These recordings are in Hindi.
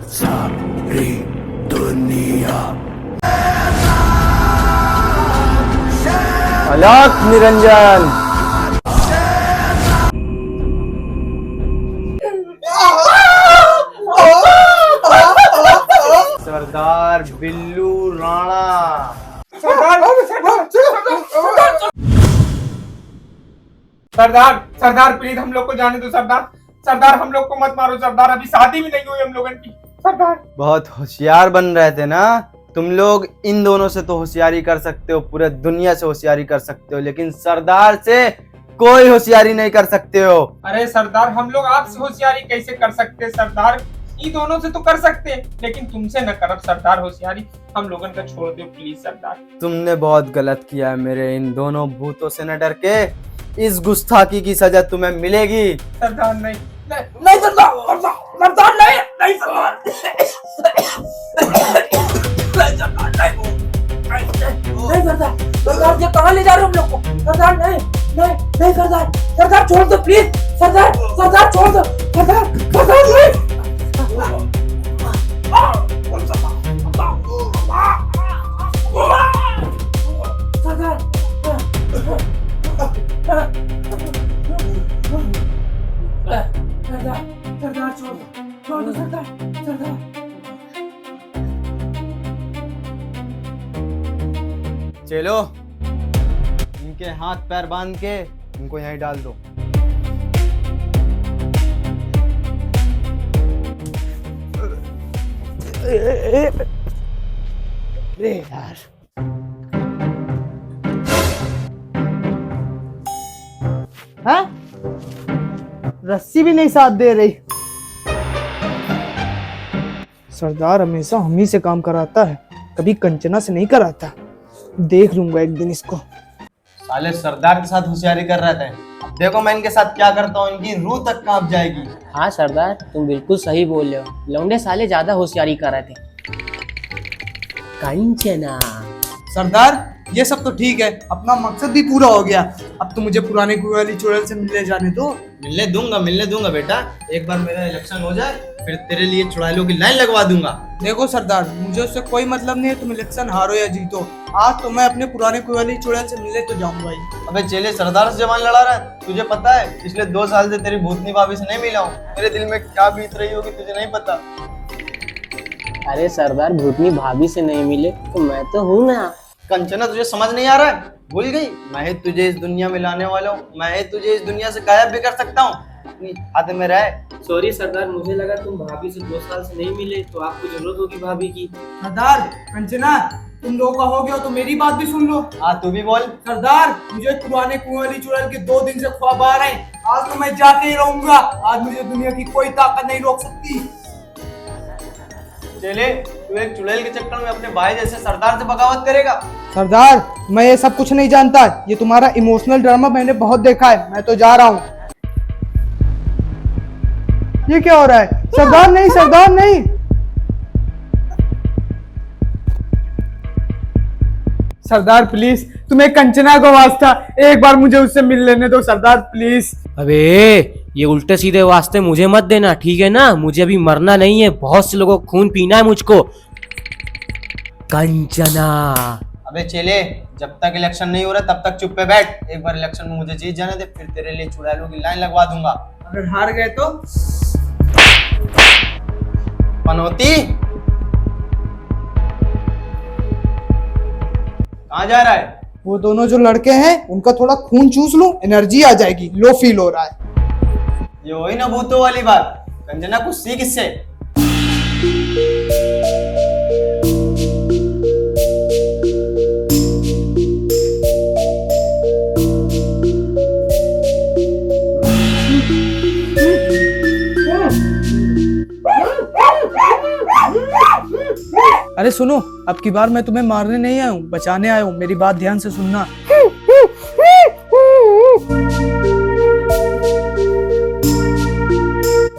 सारी दुनिया। अलख निरंजन। सरदार बिल्लू राणा। सरदार सरदार प्लीज हम लोग को जाने दो सरदार। सरदार हम लोग को मत मारो सरदार, अभी शादी भी नहीं हुई हम लोगों की सरदार। बहुत होशियार बन रहे थे ना तुम लोग। इन दोनों से तो होशियारी कर सकते हो, पूरे दुनिया से होशियारी कर सकते हो, लेकिन सरदार से कोई होशियारी नहीं कर सकते हो। अरे सरदार हम लोग आपसे होशियारी कैसे कर सकते सरदार? इन दोनों से तो कर सकते लेकिन तुमसे न करब सरदार होशियारी। हम लोगों का छोड़ दो प्लीज सरदार। तुमने बहुत गलत किया है मेरे इन दोनों भूतों से न डर के। इस गुस्ताखी की सजा तुम्हें मिलेगी। सरदार नहीं नहीं सरदार, सरदार नहीं नहीं सरदार, नहीं सरदार, सरदार ये कहाँ ले जा रहे हो हम लोग को? सरदार नहीं नहीं नहीं सरदार, सरदार छोड़ दो प्लीज सरदार, सरदार छोड़ दो सरदार, सरदार नहीं। सरदार सरदार, सरदार छोड़ दो सरदार, सरदार। चलो इनके हाथ पैर बांध के इनको यहीं डाल दो। अरे यार हाँ? रस्सी भी नहीं साथ दे रही। सरदार हमेशा हम ही से काम कराता है, कभी कंचना से नहीं कराता। देख लूंगा एक दिन इसको। साले सरदार के साथ होशियारी कर रहे थे, अब देखो मैं इनके साथ क्या करता हूँ। इनकी रूह तक कांप जाएगी। हाँ सरदार तुम बिल्कुल सही बोल रहे हो, लौंडे साले ज्यादा होशियारी कर रहे थे। कंचना सरदार ये सब तो ठीक है, अपना मकसद भी पूरा हो गया। अब तो मुझे पुराने कुएं वाली चुड़ैल से मिलने जाने दो। मिलने दूंगा बेटा। एक बार मेरा इलेक्शन हो जाए फिर तेरे लिए चुड़ैलों की लाइन लगवा दूंगा। देखो सरदार मुझे उससे कोई मतलब नहीं है, तुम इलेक्शन हारो या जीतो। आज तो मैं अपने पुराने कुएं वाली चुड़ैल से मिलने तो जाऊंगा ही। अबे चेले सरदार से जवान लड़ा रहा है। तुझे पता है पिछले 2 साल से तेरी भूतनी भाभी से नहीं मिला हूँ। मेरे दिल में क्या बीत रही होगी तुझे नहीं पता। अरे सरदार भूतनी भाभी से नहीं मिले तो मैं तो हूँ ना। कंचना तुझे समझ नहीं आ रहा है? भूल गई मैं ही तुझे इस दुनिया में लाने वाला हूँ। मैं ही तुझे इस दुनिया से गायब भी कर सकता हूँ। अपनी हाथ में रहे। सॉरी सरदार, मुझे लगा तुम भाभी से 2 साल से नहीं मिले तो आपको जरूरत होगी भाभी की। सरदार कंचना तुम लोगों का हो गया तो मेरी बात भी सुन लो। हाँ तू भी बोल। सरदार मुझे पुराने कुएं वाली चुड़ैल के 2 दिन से ख्वाब आ रहे हैं। आज तो मैं जाके ही रहूंगा। आज मुझे दुनिया की कोई ताकत नहीं रोक सकती। चले तू एक चुड़ैल के चक्कर में अपने भाई जैसे सरदार से बगावत करेगा? सरदार मैं ये सब कुछ नहीं जानता। ये तुम्हारा इमोशनल ड्रामा मैंने बहुत देखा है। मैं तो जा रहा हूँ। ये क्या हो रहा है? सरदार नहीं, सरदार नहीं। सरदार प्लीज तुम्हें कंचना को वास्ता एक बार मुझे उससे मिल लेने दो सरदार प्लीज। अबे ये उल्टे सीधे वास्ते मुझे मत देना, ठीक है ना? मुझे अभी मरना नहीं है, बहुत से लोगों को खून पीना है मुझको। कंचना अबे चेले जब तक इलेक्शन नहीं हो रहा तब तक चुप पे बैठ। एक बार इलेक्शन में मुझे जीत जाने दे फिर तेरे लिए चुड़ैलों की लाइन लगवा दूंगा। अगर हार गए तो? पनौती कहाँ जा रहा है? वो दोनों जो लड़के हैं उनका थोड़ा खून चूस लूं, एनर्जी आ जाएगी। लो फील हो रहा है। ये वही ना भूतों वाली बात। कंचना कुछ सीख इससे। अरे सुनो, अब की बार मैं तुम्हें मारने नहीं आया हूँ, बचाने आया हूँ। मेरी बात ध्यान से सुनना।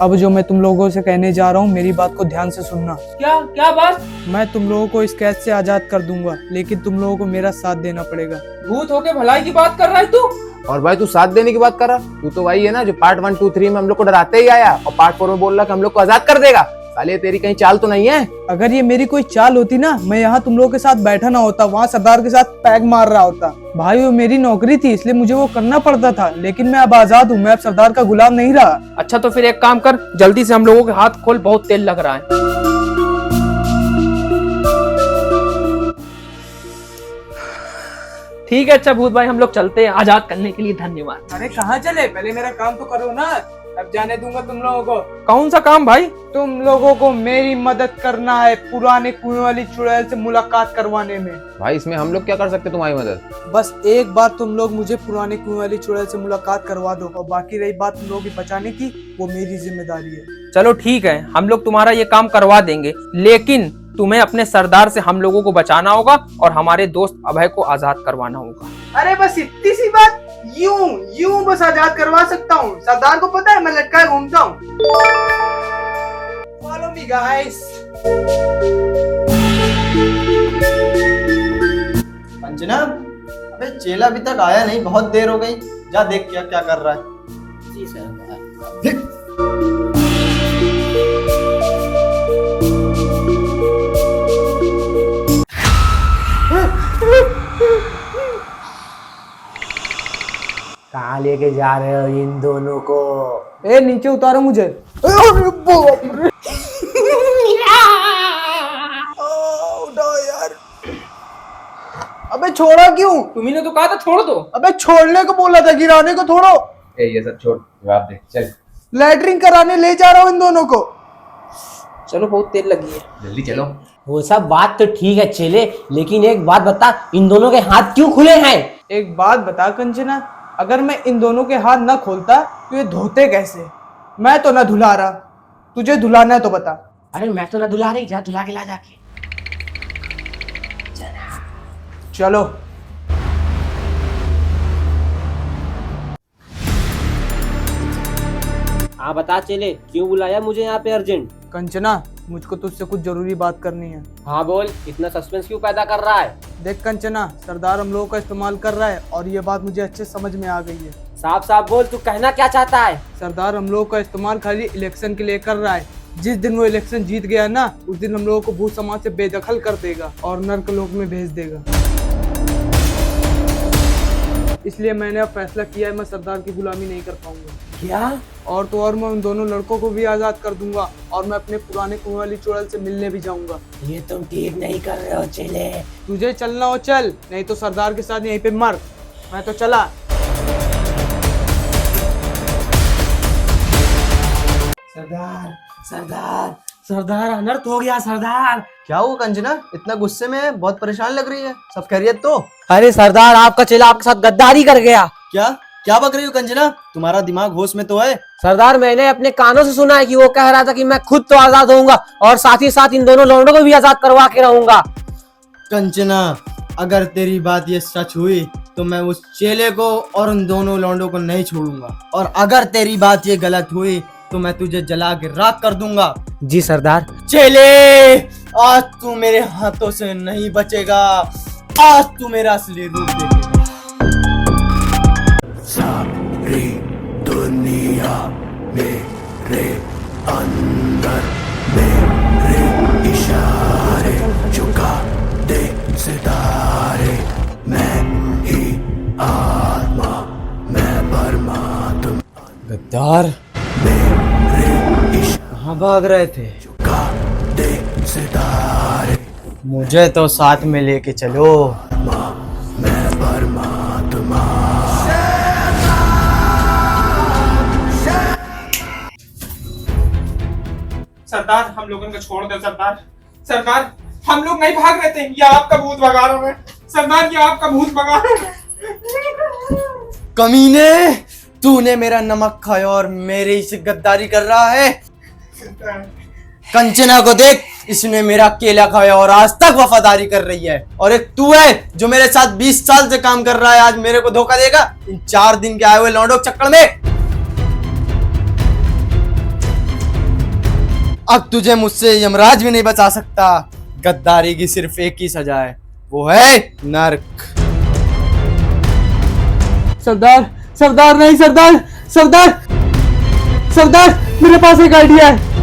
अब जो मैं तुम लोगों से कहने जा रहा हूँ मेरी बात को ध्यान से सुनना। क्या क्या बात? मैं तुम लोगों को इस कैद से आजाद कर दूंगा, लेकिन तुम लोगों को मेरा साथ देना पड़ेगा। भूत होके भलाई की बात कर रहा है तू? और भाई तू साथ देने की बात कर रहा? तू तो वही है ना जो पार्ट 1, 2, 3 में हम लोग को डराते ही आया और पार्ट 4 में बोल रहा कि हम लोग को आजाद कर देगा। साले तेरी कहीं चाल तो नहीं है? अगर ये मेरी कोई चाल होती ना, मैं यहाँ तुम लोगों के साथ बैठा ना होता, वहाँ सरदार के साथ पैग मार रहा होता। भाई वो मेरी नौकरी थी, इसलिए मुझे वो करना पड़ता था, लेकिन मैं अब आजाद हूँ, मैं अब सरदार का गुलाम नहीं रहा। अच्छा तो फिर एक काम कर, जल्दी से हम लोगों के हाथ खोल, बहुत तेल लग रहा है। ठीक है अच्छा भूत भाई, हम लोग चलते हैं। आजाद करने के लिए धन्यवाद। अरे कहाँ चले, पहले मेरा काम तो करो ना, अब जाने दूंगा तुम लोगों को। कौन सा काम भाई? तुम लोगों को मेरी मदद करना है पुराने कुएं वाली चुड़ैल से मुलाकात करवाने में। भाई इसमें हम लोग क्या कर सकते तुम्हारी मदद? बस एक बार तुम लोग मुझे पुराने कुएं वाली चुड़ैल से मुलाकात करवा दो, और बाकी रही बात तुम लोगों की बचाने की, वो मेरी जिम्मेदारी है। चलो ठीक है, हम लोग तुम्हारा ये काम करवा देंगे, लेकिन तुम्हें अपने सरदार से हम लोगों को बचाना होगा और हमारे दोस्त अभय को आजाद करवाना होगा। अरे बस इतनी सी बात, यूं बस आजाद करवा सकता हूँ। सरदार को पता है मैं लटकाए घूमता हूँ। Follow me guys. कंचना, अबे चेला अभी तक आया नहीं, बहुत देर हो गई। जा देख क्या क्या कर रहा है। जी सर। कहाँ लेके जा रहे हो इन दोनों को? ए नीचे उतारो मुझे। अबे छोड़ा क्यों? तुम्ही ने तो कहा था छोड़ दो। अबे छोड़ने को बोला था, गिराने को थोड़ो। ये सब छोड़, जवाब दे चल। लैटरिन कराने ले जा रहा हूँ इन दोनों को। चलो बहुत तेल लगी है, जल्दी चलो। वो सब बात तो ठीक है चले, लेकिन एक बात बता, इन दोनों के हाथ क्यों खुले हैं? एक बात बता कंचना, अगर मैं इन दोनों के हाथ ना खोलता तो ये धोते कैसे? मैं तो ना धुला रहा, तुझे धुलाना है तो बता। अरे मैं तो ना धुला रही, जा धुला के ला जाके। चलो। हाँ बता चले, क्यों बुलाया मुझे यहाँ पे अर्जेंट? कंचना, मुझको तुझसे कुछ जरूरी बात करनी है। हाँ बोल, इतना सस्पेंस क्यों पैदा कर रहा है? देख कंचना, सरदार हम लोगों का इस्तेमाल कर रहा है और ये बात मुझे अच्छे समझ में आ गई है। साफ साफ बोल, तू कहना क्या चाहता है? सरदार हम लोगों का इस्तेमाल खाली इलेक्शन के लिए कर रहा है। जिस दिन वो इलेक्शन जीत गया ना, उस दिन हम लोगों को भूत समाज से बेदखल कर देगा और नर्क लोक में भेज देगा। इसलिए मैंने अब फैसला किया है, मैं सरदार की गुलामी नहीं कर पाऊंगा। क्या? और तो और मैं उन दोनों लड़कों को भी आजाद कर दूंगा और मैं अपने पुराने कुएं वाली चुड़ैल से मिलने भी जाऊंगा। ये तुम ठीक नहीं कर रहे हो चले। तुझे चलना हो चल, नहीं तो सरदार के साथ यहीं पे मर। मैं तो चला। सरदार सरदार सरदार, अनर्थ हो गया सरदार। क्या हुआ कंचना, इतना गुस्से में है? बहुत परेशान लग रही है। सब खैरियत तो? अरे सरदार, आपका चेला आपके साथ गद्दारी कर गया। क्या क्या बक रही हो कंचना? तुम्हारा दिमाग होश में तो है? सरदार, मैंने अपने कानों से सुना है कि वो कह रहा था कि मैं खुद तो आजाद होऊंगा और साथ ही साथ इन दोनों लौंडों को भी आजाद करवा के रहूंगा। कंचना, अगर तेरी बात ये सच हुई तो मैं उस चेले को और उन दोनों लौंडों को नहीं छोड़ूंगा, और अगर तेरी बात ये गलत हुई तो मैं तुझे जला के राख कर दूंगा। जी सरदार। चेले, आज तू मेरे हाथों से नहीं बचेगा। आज तू मेरा असली रूप देखेगा। सारी दुनिया मेरे अंदर, मेरे इशारे झुका दे सितारे। मैं ही आत्मा, मैं परमात्मा। गद्दार, कहाँ भाग रहे थे? झुका दे सितारे। मुझे तो साथ में लेके चलो। मैं परमात्मा। सरदार, हम लोगों को छोड़ दो सरदार। सरदार, हम लोग नहीं भाग रहे थे, ये आपका भूत भगा रहा है। सरदार, ये आपका भूत भगा रहा है। कमीने, तूने मेरा नमक खाया और मेरे ही से गद्दारी कर रहा है। कंचना को देख, इसने मेरा केला खाया और आज तक वफादारी कर रही है। और एक तू है जो मेरे साथ 20 साल से काम कर रहा है, आज मेरे को धोखा देगा इन 4 दिन के आए हुए लौंडों के चक्कर में। अब तुझे मुझसे यमराज भी नहीं बचा सकता। गद्दारी की सिर्फ एक ही सजा है, वो है नर्क। सरदार, सरदार नहीं, सरदार, सरदार, सरदार, मेरे पास एक आइडिया है।